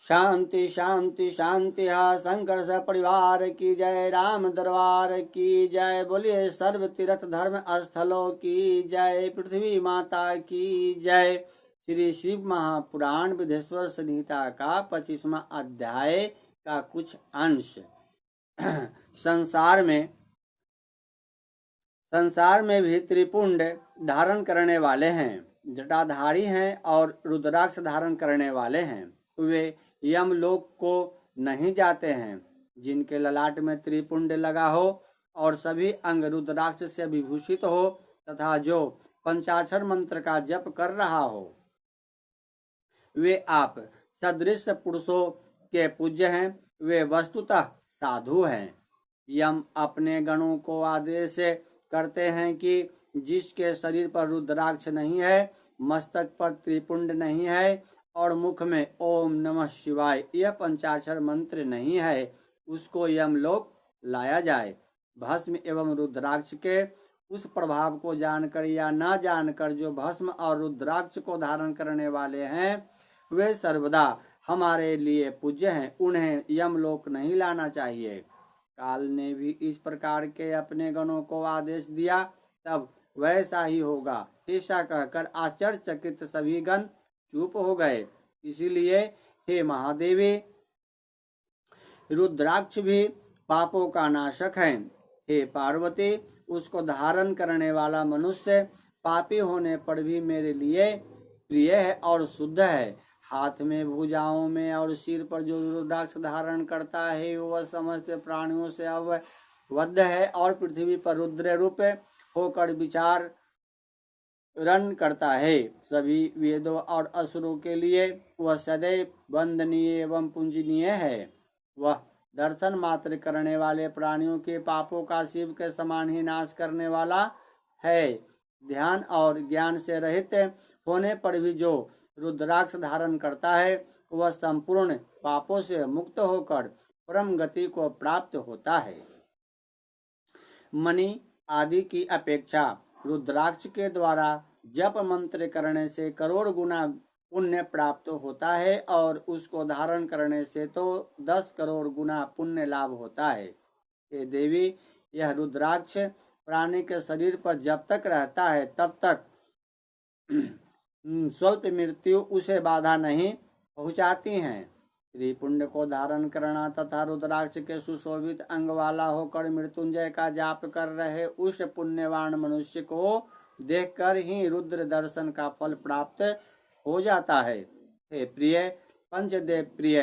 शांति शांति शांति। शंकर स परिवार की जय, राम दरबार की जय। बोलिए सर्व तीर्थ धर्म स्थलों की जय, पृथ्वी माता की जय। श्री शिव महापुराण विदेश्वर संहिता का 25वां अध्याय का कुछ अंश। संसार में भी त्रिपुंड धारण करने वाले हैं, जटाधारी हैं और रुद्राक्ष धारण करने वाले हैं। वे यमलोक को नहीं जाते हैं। जिनके ललाट में त्रिपुंड लगा हो और सभी अंग रुद्राक्ष से विभूषित हो तथा जो पंचाक्षर मंत्र का जप कर रहा हो, वे आप सदृश पुरुषों के पूज्य हैं। वे वस्तुतः साधु हैं। यम अपने गणों को आदेश करते हैं कि जिसके शरीर पर रुद्राक्ष नहीं है, मस्तक पर त्रिपुंड नहीं है और मुख में ओम नमः शिवाय यह पंचाक्षर मंत्र नहीं है, उसको यमलोक लाया जाए। भस्म एवं रुद्राक्ष के उस प्रभाव को जानकर या न जानकर जो भस्म और रुद्राक्ष को धारण करने वाले हैं, वे सर्वदा हमारे लिए पूज्य हैं। उन्हें यमलोक नहीं लाना चाहिए। काल ने भी इस प्रकार के अपने गणों को आदेश दिया, तब वैसा ही होगा। ऐसा कहकर आश्चर्यचकित सभी गण चुप हो गए। इसीलिए हे महादेवी, रुद्राक्ष भी पापों का नाशक है। हे पार्वती, उसको धारण करने वाला मनुष्य पापी होने पर भी मेरे लिए प्रिय है और शुद्ध है। हाथ में, भुजाओं में और सिर पर जो रुद्राक्ष धारण करता है, वह समस्त प्राणियों से अवबद्ध है और पृथ्वी पर रुद्र रूप होकर विचार रन करता है। सभी वेदों और असुरों के लिए वह सदैव वंदनीय एवं पूजनीय है। वह दर्शन मात्र करने वाले प्राणियों के पापों का शिव के समान ही नाश करने वाला है। ध्यान और ज्ञान से रहित होने पर भी जो रुद्राक्ष धारण करता है, वह संपूर्ण पापों से मुक्त होकर परम गति को प्राप्त होता है। मणि आदि की अपेक्षा रुद्राक्ष के द्वारा जप मंत्र करने से करोड़ गुना पुण्य प्राप्त होता है और उसको धारण करने से तो 10 करोड़ गुना पुण्य लाभ होता है। हे देवी, यह रुद्राक्ष प्राणी के शरीर पर जब तक रहता है तब तक स्वल्प मृत्यु उसे बाधा नहीं पहुंचाती हैं। त्रिपुंड को धारण करना तथा रुद्राक्ष के सुशोभित अंग वाला होकर मृत्युंजय का जाप कर रहे उस पुण्यवान मनुष्य को देखकर ही रुद्र दर्शन का फल प्राप्त हो जाता है। हे प्रिय, पंचदेव प्रिय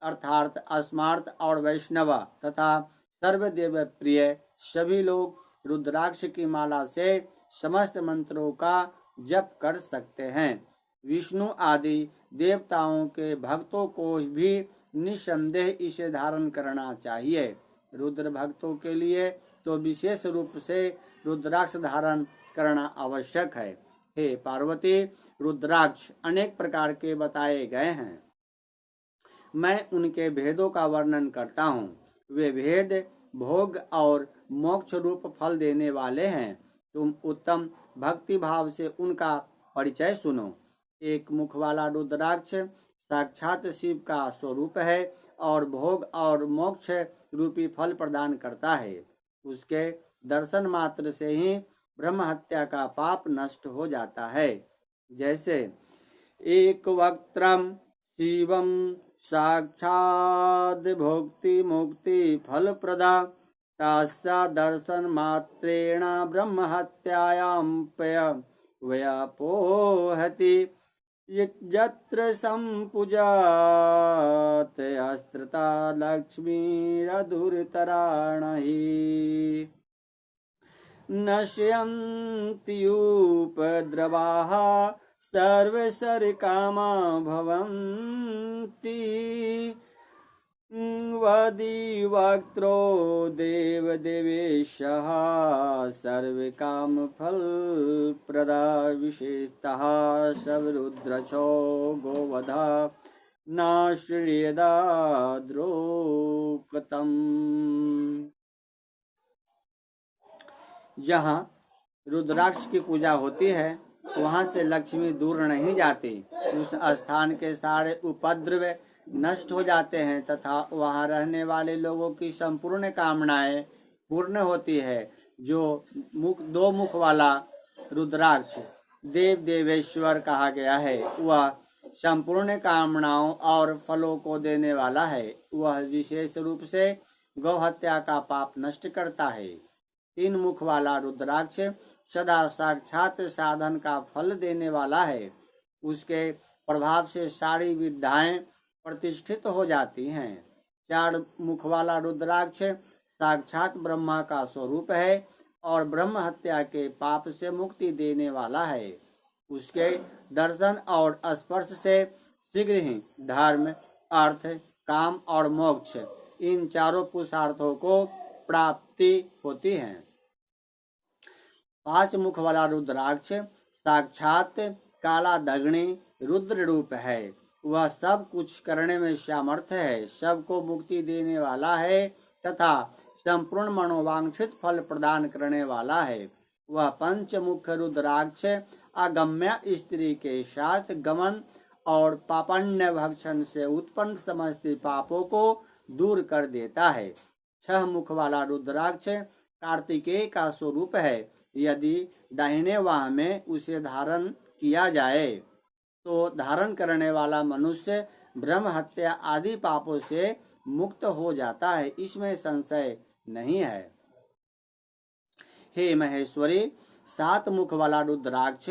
अर्थात अस्मार्थ और वैष्णव तथा सर्वदेव प्रिय सभी लोग रुद्राक्ष की माला से समस्त मंत्रों का जप कर सकते हैं। विष्णु आदि देवताओं के भक्तों को भी निसंदेह इसे धारण करना चाहिए। रुद्र भक्तों के लिए तो विशेष रूप से रुद्राक्ष धारण करना आवश्यक है। हे पार्वती, रुद्राक्ष अनेक प्रकार के बताए गए हैं। मैं उनके भेदों का वर्णन करता हूँ। वे भेद भोग और मोक्ष रूप फल देने वाले हैं। तुम उत्तम भक्ति भाव से उनका परिचय सुनो। एक मुख वाला रुद्राक्ष साक्षात शिव का स्वरूप है और भोग और मोक्ष रूपी फल प्रदान करता है। उसके दर्शन मात्र से ही ब्रह्म हत्या का पाप नष्ट हो जाता है। जैसे एक वक्त्रम शिवम साक्षात् भोक्ति मुक्ति फल प्रदा तास्या दर्शन मात्रेण ब्रह्म हत्यायां व्यापोहति यत्र संपूजात अस्त्रता लक्ष्मीरधुरतराणहि नश्यन्ति उपद्रवाः सर्वसरकामा भवन्ति वदिवक्त्रो देवदेवेशः सर्वकामफलप्रदा विशेषतः शवरुद्रक्षो गोवधा नाश्रियदाद्रोक्तम्। जहाँ रुद्राक्ष की पूजा होती है, वहाँ से लक्ष्मी दूर नहीं जाती। उस स्थान के सारे उपद्रव नष्ट हो जाते हैं तथा वहां रहने वाले लोगों की संपूर्ण कामनाएं पूर्ण होती है। जो दो मुख वाला रुद्राक्ष देव देवेश्वर कहा गया है, वह संपूर्ण कामनाओं और फलों को देने वाला है। वह विशेष रूप से गौ हत्या का पाप नष्ट करता है। 3 मुख वाला रुद्राक्ष सदा साक्षात साधन का फल देने वाला है। उसके प्रभाव से सारी विद्याएं प्रतिष्ठित हो जाती हैं। 4 मुख वाला रुद्राक्ष साक्षात ब्रह्मा का स्वरूप है और ब्रह्म हत्या के पाप से मुक्ति देने वाला है। उसके दर्शन और स्पर्श से शीघ्र ही धर्म, अर्थ, काम और मोक्ष, इन चारों पुरुषार्थों को प्राप्ति होती है। 5 मुख वाला रुद्राक्ष साक्षात काला दग्नि रुद्र रूप है। वह सब कुछ करने में सामर्थ्य है, सबको मुक्ति देने वाला है तथा संपूर्ण मनोवांछित फल प्रदान करने वाला है। वह पंचमुख रुद्राक्ष अगम्य स्त्री के साथ गमन और पापण्य भक्षण से उत्पन्न समस्त पापों को दूर कर देता है। 6 मुख वाला रुद्राक्ष कार्तिकेय का स्वरूप है। यदि दाहिने बाह में उसे धारण किया जाए तो धारण करने वाला मनुष्य ब्रह्म हत्या आदि पापों से मुक्त हो जाता है, इसमें संशय नहीं है। हे महेश्वरी, 7 मुख वाला रुद्राक्ष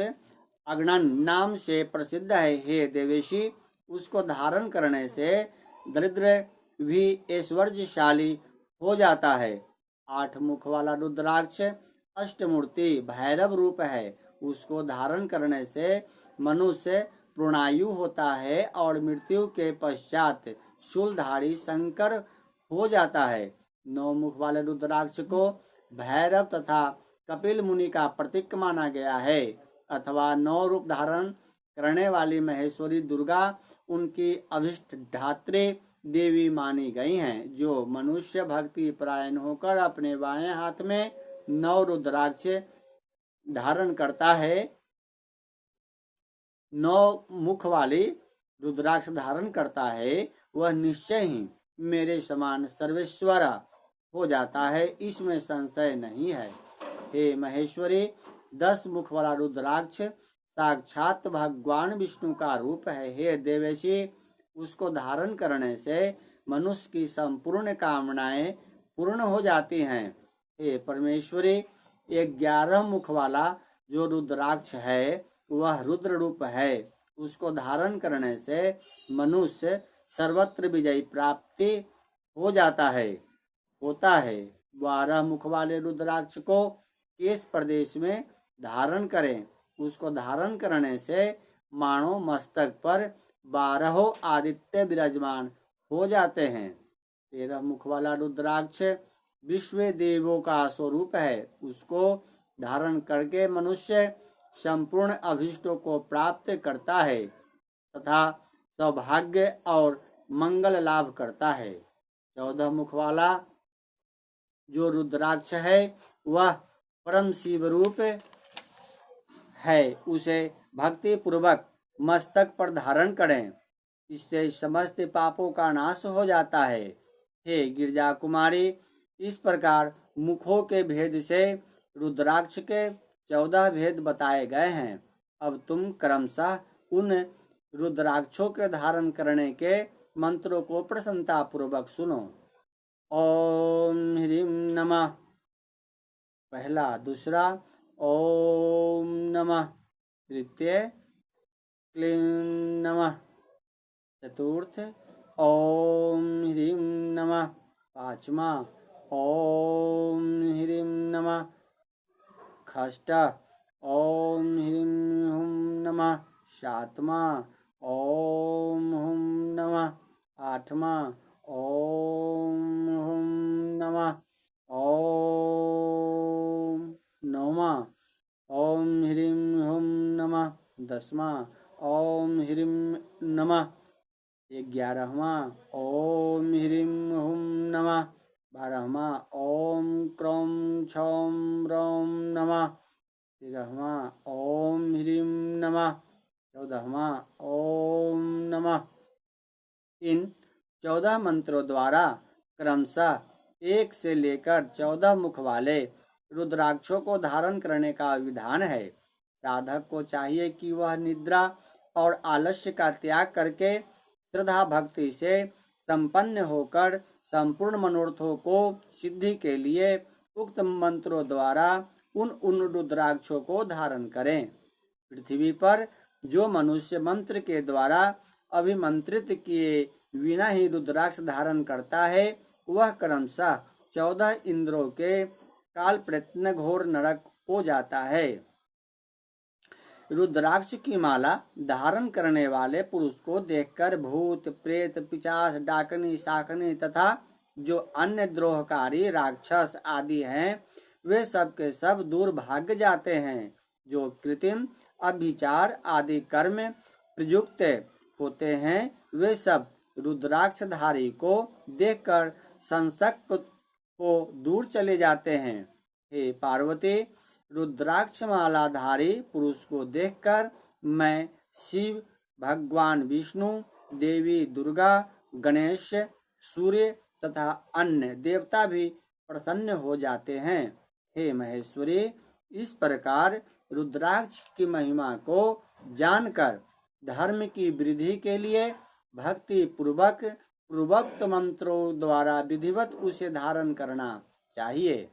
अग्नन नाम से प्रसिद्ध है। हे देवेशी, उसको धारण करने से दरिद्र भी ऐश्वर्यशाली हो जाता है। 8 मुख वाला रुद्राक्ष अष्टमूर्ति भैरव रूप है। उसको धारण करने से मनुष्य प्रणयु होता है और मृत्यु के पश्चात शूलधारी शंकर हो जाता है। 9 मुख वाले रुद्राक्ष को भैरव तथा कपिल मुनि का प्रतीक माना गया है, अथवा 9 रूप धारण करने वाली महेश्वरी दुर्गा उनकी अभिष्ट धात्री देवी मानी गई हैं। जो मनुष्य भक्ति परायण होकर अपने बाएं हाथ में 9 रुद्राक्ष धारण करता है, 9 मुख वाली रुद्राक्ष धारण करता है, वह निश्चय ही मेरे समान सर्वेश्वर हो जाता है, इसमें संशय नहीं है। हे महेश्वरी, 10 मुख वाला रुद्राक्ष साक्षात भगवान विष्णु का रूप है। हे देवेशी, उसको धारण करने से मनुष्य की संपूर्ण कामनाएं पूर्ण हो जाती हैं। हे परमेश्वरी, 11 मुख वाला जो रुद्राक्ष है वह रुद्र रूप है। उसको धारण करने से मनुष्य सर्वत्र विजय प्राप्ति हो जाता है, होता है। 12 मुख वाले रुद्राक्ष को केश प्रदेश में धारण करें। उसको धारण करने से मानो मस्तक पर 12 आदित्य विराजमान हो जाते हैं। 13 मुख वाला रुद्राक्ष विश्व देवों का स्वरूप है। उसको धारण करके मनुष्य संपूर्ण अभिष्टों को प्राप्त करता है तथा सौभाग्य और मंगल लाभ करता है। 14 मुख वाला जो रुद्राक्ष है वह परम शिव रूप है। उसे भक्ति पूर्वक मस्तक पर धारण करें, इससे समस्त पापों का नाश हो जाता है। हे गिरजा कुमारी, इस प्रकार मुखों के भेद से रुद्राक्ष के 14 भेद बताए गए हैं। अब तुम क्रमशः उन रुद्राक्षों के धारण करने के मंत्रों को प्रसन्नता पूर्वक सुनो। ओम ह्रीं नमः पहला, दूसरा ओम नमः तृतीय, क्लीं नमः चतुर्थ, ओम ह्रीं नमः पांचवा, ओम ह्रीं नमः षष्ठ, ओम ह्रीं हुं नमः सातवां, ओम हुं नमः आठवां, ओम हुं नमः ओम नौवां, ओम ह्रीं हुं नमः दसवां, ओम ह्रीं नमः 11वां, ओम ह्रीं हुं नमः 12वां, ओम क्रौं छौं रौं नमः 13वां, ओम ह्रीं नमः 14वां, ओम नमः इन 14 मंत्रों द्वारा क्रमशः 1 से लेकर 14 मुख वाले रुद्राक्षों को धारण करने का विधान है। साधक को चाहिए कि वह निद्रा और आलस्य का त्याग करके श्रद्धा भक्ति से संपन्न होकर संपूर्ण मनोरथों को सिद्धि के लिए उक्त मंत्रों द्वारा उन रुद्राक्षों को धारण करें। पृथ्वी पर जो मनुष्य मंत्र के द्वारा अभिमंत्रित किए बिना ही रुद्राक्ष धारण करता है, वह क्रमशः 14 इंद्रों के काल प्रयत्न घोर नरक हो जाता है। रुद्राक्ष की माला धारण करने वाले पुरुष को देखकर भूत, प्रेत, पिशाच, डाकनी, शाकनी तथा जो अन्य द्रोहकारी राक्षस आदि हैं, वे सब के सब दूर भाग जाते हैं। जो कृत्रिम अभिचार आदि कर्म प्रयुक्त होते हैं, वे सब रुद्राक्षधारी को देखकर संशक को दूर चले जाते हैं। हे पार्वती, रुद्राक्ष मालाधारी पुरुष को देखकर मैं शिव, भगवान विष्णु, देवी दुर्गा, गणेश, सूर्य तथा अन्य देवता भी प्रसन्न हो जाते हैं। हे महेश्वरी, इस प्रकार रुद्राक्ष की महिमा को जानकर धर्म की वृद्धि के लिए भक्ति पूर्वक पूर्वोक्त मंत्रों द्वारा विधिवत उसे धारण करना चाहिए।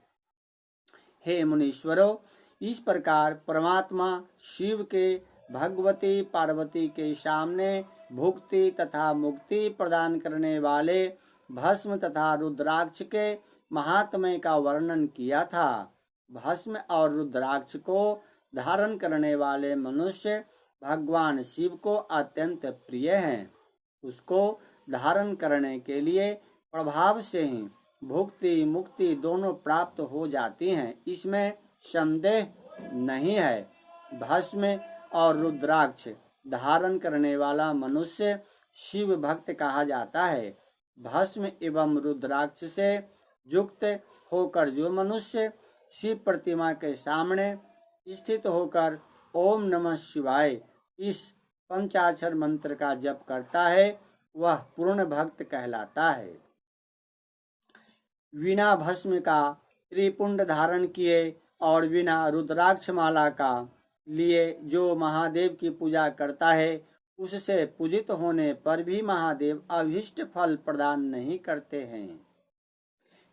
हे मुनीश्वरों, इस प्रकार परमात्मा शिव के भगवती पार्वती के सामने भुक्ति तथा मुक्ति प्रदान करने वाले भस्म तथा रुद्राक्ष के महात्म्य का वर्णन किया था। भस्म और रुद्राक्ष को धारण करने वाले मनुष्य भगवान शिव को अत्यंत प्रिय हैं। उसको धारण करने के लिए प्रभाव से ही भुक्ति मुक्ति दोनों प्राप्त हो जाती हैं, इसमें संदेह नहीं है। भस्म और रुद्राक्ष धारण करने वाला मनुष्य शिव भक्त कहा जाता है। भस्म एवं रुद्राक्ष से युक्त होकर जो मनुष्य शिव प्रतिमा के सामने स्थित होकर ओम नमः शिवाय इस पंचाक्षर मंत्र का जप करता है, वह पूर्ण भक्त कहलाता है। बिना भस्म का त्रिपुंड धारण किए और बिना रुद्राक्ष माला का लिए जो महादेव की पूजा करता है, उससे पूजित होने पर भी महादेव अभीष्ट फल प्रदान नहीं करते हैं।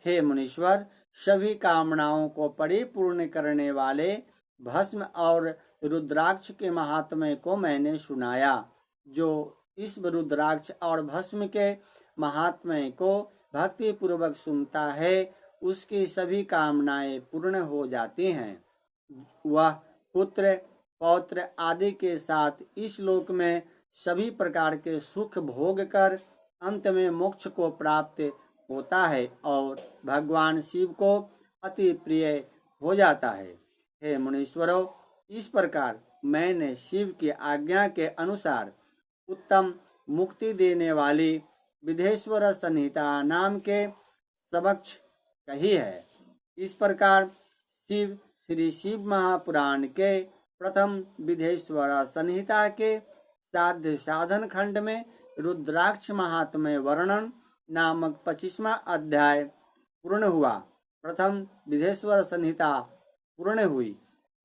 हे मुनीश्वर, सभी कामनाओं को परिपूर्ण करने वाले भस्म और रुद्राक्ष के महात्म्य को मैंने सुनाया। जो इस रुद्राक्ष और भस्म के महात्म्य को भक्ति पूर्वक सुनता है, उसकी सभी कामनाएं पूर्ण हो जाती हैं। वह पुत्र पौत्र आदि के साथ इस लोक में सभी प्रकार के सुख भोग कर अंत में मोक्ष को प्राप्त होता है और भगवान शिव को अति प्रिय हो जाता है। हे मुनीश्वरों, इस प्रकार मैंने शिव की आज्ञा के अनुसार उत्तम मुक्ति देने वाली विधेश्वर संहिता नाम के समक्ष कही है। इस प्रकार श्री शिव महापुराण के प्रथम विधेश्वर संहिता के साध्य साधन खंड में रुद्राक्ष महात्म्य वर्णन नामक 25वां अध्याय पूर्ण हुआ। प्रथम विधेश्वर संहिता पूर्ण हुई।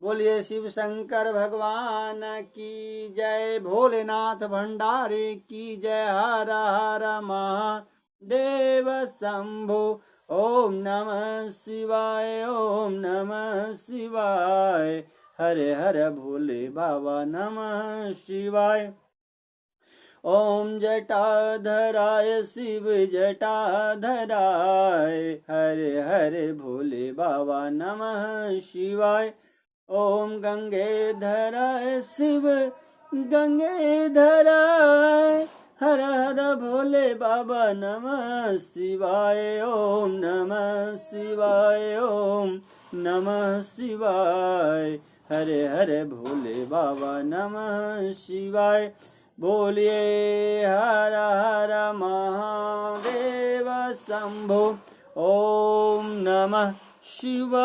बोलिए शिव शंकर भगवान की जय, भोलेनाथ भंडारी की जय, हर हर महादेव शंभो। ओम नमः शिवाय, ओम नमः शिवाय, हरे हर भोले बाबा नमः शिवाय। ओम जटाधराय शिव जटाधराय, हरे हरे भोले बाबा नमः शिवाय। ओम गंगेधराय शिव गंगेधराय, हर हर भोले बाबा नमः शिवाय। ओम नमः शिवाय, ओम नमः शिवाय, हरे हरे भोले बाबा नमः शिवाय। बोलिए हर हर महादेव शंभो। ओम नमः शिवाय।